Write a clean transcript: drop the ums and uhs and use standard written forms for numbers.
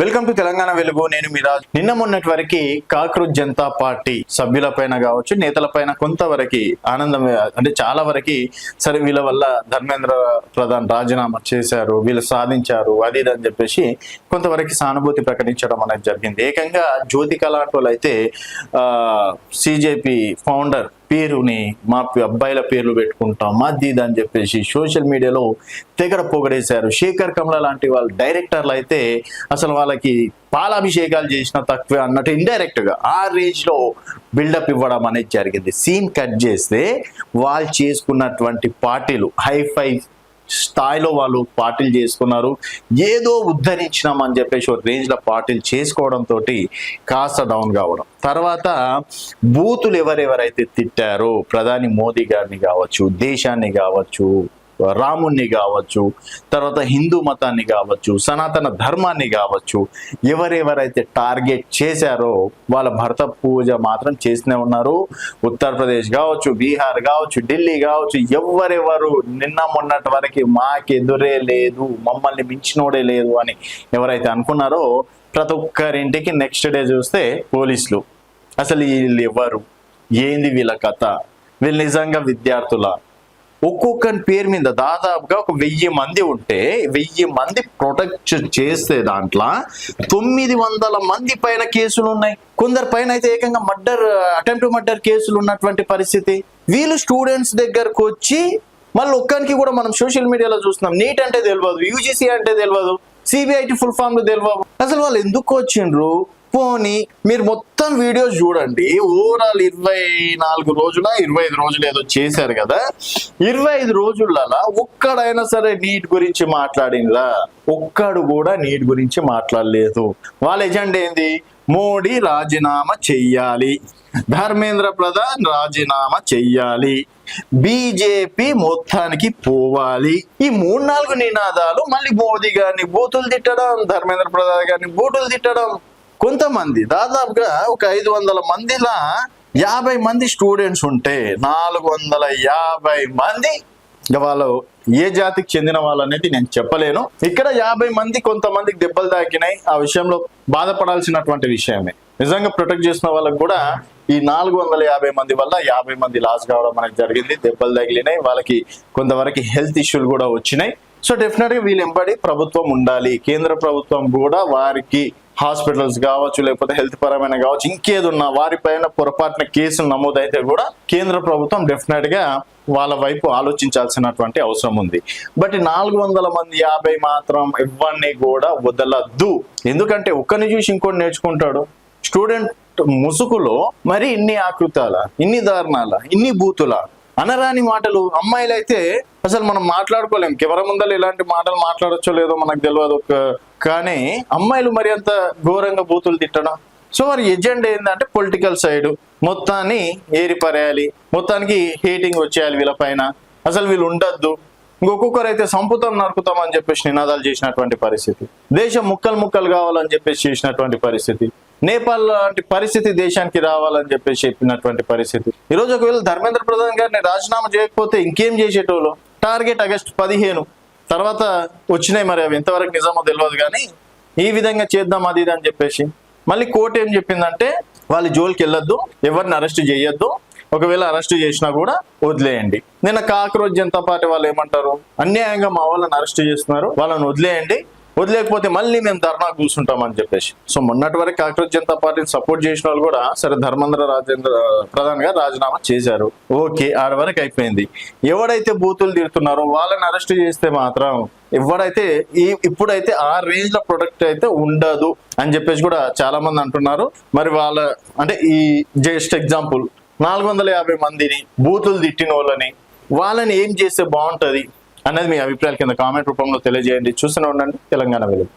Welcome to Telangana వెలుగు. నేను మీ రాజు. నిన్న మొన్నటి వరకు కాక్రోచ్ జనతా పార్టీ సభ్యులపైన కావచ్చు, నేతలపైన కొంతవరకు ఆనందం, అంటే చాలా వరకు సరే వీళ్ళ వల్ల ధర్మేంద్ర ప్రధాన్ రాజీనామా చేశారు, వీళ్ళు సాధించారు, అది ఇది అని చెప్పేసి కొంతవరకు సానుభూతి ప్రకటించడం అనేది జరిగింది. ఏకంగా జ్యోతిక లాంటి వాళ్ళు అయితే సిజేపీ ఫౌండర్ పేరుని మా అబ్బాయిల పేర్లు పెట్టుకుంటాం అది ఇది అని చెప్పేసి సోషల్ మీడియాలో తెగడ పొగడేశారు. శేఖర్ కమల లాంటి వాళ్ళు డైరెక్టర్లు అయితే అసలు వాళ్ళకి పాలాభిషేకాలు చేసిన తక్కువే అన్నట్టు ఇండైరెక్ట్ గా ఆ రేంజ్ లో బిల్డప్ ఇవ్వడం అనేది జరిగింది. సీన్ కట్ చేస్తే వాళ్ళు చేసుకున్నటువంటి పార్టీలు హైఫై స్థాయిలో వాళ్ళు పార్టీలు చేసుకున్నారు. ఏదో ఉద్ధరించినామని చెప్పేసి ఒక రేంజ్ లో పార్టీలు చేసుకోవడంతో కాస్త డౌన్ కావడం. తర్వాత బూతులు ఎవరెవరైతే తిట్టారో ప్రధాని మోదీ గారిని కావచ్చు, దేశాన్ని కావచ్చు, రాముణ్ణి కావచ్చు, తర్వాత హిందూ మతాన్ని కావచ్చు, సనాతన ధర్మాన్ని కావచ్చు, ఎవరెవరైతే టార్గెట్ చేశారో వాళ్ళ భర్త పూజ మాత్రం చేస్తూనే ఉన్నారు. ఉత్తరప్రదేశ్ కావచ్చు, బీహార్ కావచ్చు, ఢిల్లీ కావచ్చు, ఎవరెవరు నిన్న మొన్నటి వరకు మాకెదురే లేదు, మమ్మల్ని మించినోడే లేదు అని ఎవరైతే అనుకున్నారో ప్రతి ఒక్కరింటికి నెక్స్ట్ డే చూస్తే పోలీసులు. అసలు వీళ్ళు ఎవరు, ఏంది వీళ్ళ కథ, వీళ్ళు నిజంగా విద్యార్థుల, ఒక్కొక్కరి పేరు మీద దాదాపుగా ఒక 1000 మంది ఉంటే 1000 మంది ప్రొటెక్ట్ చేస్తే దాంట్లో 900 మంది పైన కేసులు ఉన్నాయి. కొందరు పైన అయితే ఏకంగా అటెంప్ట్ మర్డర్ కేసులు ఉన్నటువంటి పరిస్థితి. వీళ్ళు స్టూడెంట్స్ దగ్గరకు వచ్చి మళ్ళీ ఒక్కరికి కూడా మనం సోషల్ మీడియాలో చూస్తున్నాం, నీట్ అంటే తెలియదు, యూజీసీ అంటే తెలియదు, సిబిఐటి ఫుల్ ఫామ్లు తెలియదు. అసలు వాళ్ళు ఎందుకు వచ్చిండ్రు? పోనీ మీరు మొత్తం వీడియోస్ చూడండి. ఓవరాల్ 24 రోజుల 25 రోజులు ఏదో చేశారు కదా, 25 రోజులలో ఒక్కడైనా సరే నీట్ గురించి మాట్లాడినలా? ఒక్కడు కూడా నీట్ గురించి మాట్లాడలేదు. వాళ్ళ ఎజెండా ఏంది? మోడీ రాజీనామా చెయ్యాలి, ధర్మేంద్ర ప్రధాన్ రాజీనామా చెయ్యాలి, బీజేపీ మొత్తానికి పోవాలి. ఈ 3-4 నినాదాలు. మళ్ళీ మోదీ గారిని బూతులు తిట్టడం, ధర్మేంద్ర ప్రధాన్ గారిని బూతులు తిట్టడం. కొంతమంది దాదాపుగా ఒక 500 మందిలా 50 మంది స్టూడెంట్స్ ఉంటే 450 మంది వాళ్ళు ఏ జాతికి చెందిన వాళ్ళు అనేది నేను చెప్పలేను. ఇక్కడ 50 మంది కొంతమందికి దెబ్బలు తాకినాయి. ఆ విషయంలో బాధపడాల్సినటువంటి విషయమే. నిజంగా ప్రొటెక్ట్ చేసిన వాళ్ళకి కూడా ఈ 450 మంది వల్ల 50 మంది లాస్ కావడం అనేది జరిగింది. దెబ్బలు తగిలినాయి, వాళ్ళకి కొంతవరకు హెల్త్ ఇష్యూలు కూడా వచ్చినాయి. సో డెఫినెట్ గా వీళ్ళు ఎంబడి ప్రభుత్వం ఉండాలి. కేంద్ర ప్రభుత్వం కూడా వారికి హాస్పిటల్స్ కావచ్చు, లేకపోతే హెల్త్ పరమైన కావచ్చు, ఇంకేదున్నా వారిపైన పొరపాటున కేసులు నమోదైతే కూడా కేంద్ర ప్రభుత్వం డెఫినెట్ గా వాళ్ళ వైపు ఆలోచించాల్సినటువంటి అవసరం ఉంది. బట్ 400 మంది 50 మాత్రం ఎవరిని కూడా వదలద్దు. ఎందుకంటే ఒక్కరిని చూసి ఇంకోటి నేర్చుకుంటాడు. స్టూడెంట్ ముసుగులో మరి ఇన్ని ఆకృతాల, ఇన్ని దారుణాల, ఇన్ని బూతుల, అనరాని మాటలు. అమ్మాయిలు అయితే అసలు మనం మాట్లాడుకోలేం. కెమెరా ముందర ఇలాంటి మాటలు మాట్లాడచ్చో లేదో మనకు తెలియదు. కానీ అమ్మాయిలు మరి అంత ఘోరంగా బూతులు తిట్టడం. సో వారి ఎజెండా ఏంటంటే పొలిటికల్ సైడ్ మొత్తాన్ని ఏరిపరేయాలి, మొత్తానికి హేటింగ్ వచ్చేయాలి వీళ్ళ పైన. అసలు వీళ్ళు ఉండద్దు. ఇంకొకరు అయితే సంపుతాం నరుకుతాం అని చెప్పేసి నినాదాలు చేసినటువంటి పరిస్థితి. దేశం ముక్కలు ముక్కలు కావాలని చెప్పేసి చేసినటువంటి పరిస్థితి. నేపాల్ లాంటి పరిస్థితి దేశానికి రావాలని చెప్పేసి చెప్పినటువంటి పరిస్థితి. ఈరోజు ఒకవేళ ధర్మేంద్ర ప్రధాన్ గారిని రాజీనామా చేయకపోతే ఇంకేం చేసేటోళ్ళు? టార్గెట్ ఆగస్టు 15 తర్వాత వచ్చినాయి. మరి అవి ఎంతవరకు నిజమో తెలియదు, కానీ ఈ విధంగా చేద్దాం అది ఇది అని చెప్పేసి మళ్ళీ కోర్టు ఏం చెప్పిందంటే వాళ్ళ జోలికి వెళ్ళొద్దు, ఎవరిని అరెస్ట్ చేయొద్దు, ఒకవేళ అరెస్ట్ చేసినా కూడా వదిలేయండి. నిన్న కాక్రోచ్ జనతా పార్టీ వాళ్ళు ఏమంటారు? అన్యాయంగా మా వాళ్ళని అరెస్ట్ చేస్తున్నారు, వాళ్ళని వదిలేయండి, వదిలేకపోతే మళ్ళీ మేము ధర్నా కూర్చుంటామని చెప్పేసి. సో మొన్నటి వరకు కాక్రోచ్ జనతా పార్టీని సపోర్ట్ చేసిన వాళ్ళు కూడా సరే ధర్మేంద్ర ప్రధాన్ గారు రాజీనామా చేశారు, ఓకే, ఆడ వరకు అయిపోయింది. ఎవడైతే బూతులు తిడుతున్నారో వాళ్ళని అరెస్ట్ చేస్తే మాత్రం ఎవడైతే ఇప్పుడైతే ఆ రేంజ్ లో ప్రొడక్ట్ అయితే ఉండదు అని చెప్పేసి కూడా చాలా మంది అంటున్నారు. మరి వాళ్ళ అంటే ఈ జస్ట్ ఎగ్జాంపుల్ 450 మందిని బూతులు తిట్టిన వాళ్ళని ఏం చేస్తే బాగుంటది అనేది మీ అభిప్రాయాల కింద కామెంట్ రూపంలో తెలియజేయండి. చూస్తూనే ఉండండి తెలంగాణ వెలుగు.